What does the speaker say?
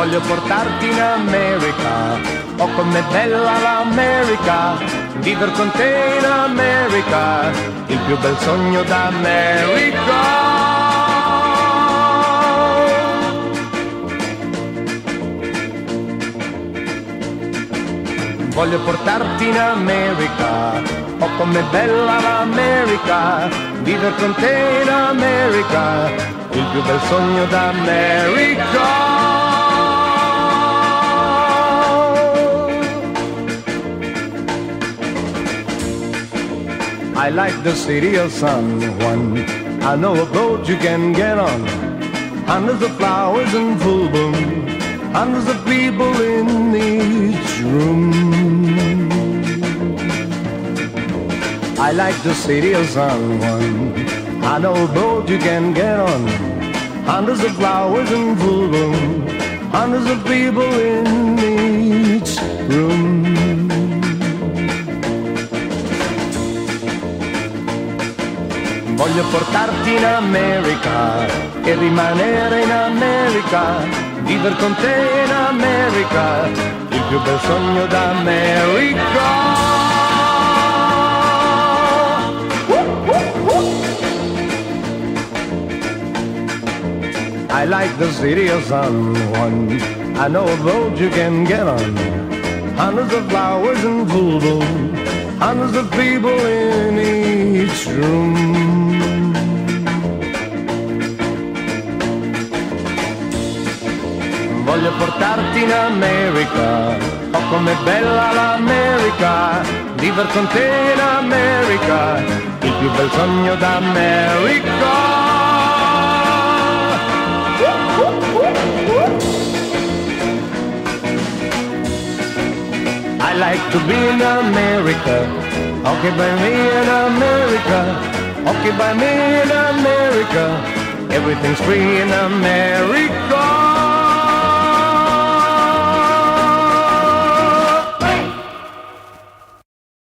Voglio portarti in America, oh com'è bella l'America, viver con te in America, il più bel sogno d'America. Voglio portarti in America, oh com'è bella l'America, viver con te in America, il più bel sogno d'America. I like the city of San Juan, I know a boat you can get on, hundreds of flowers in full bloom, hundreds of people in each room. I like the city of San Juan, I know a boat you can get on, hundreds of flowers in full bloom, hundreds of people in each room. Voglio portarti in America e rimanere in America, viver con te in America, il più bel sogno d'America. I like the city of San Juan, I know a boat you can get on, hundreds of flowers in full bloom, hundreds of people in each room. Voglio portarti in America, oh com'è bella l'America, viver con te in America, il più bel sogno d'America. I like to be in America, okay by me in America, okay by me in America, everything's free in America.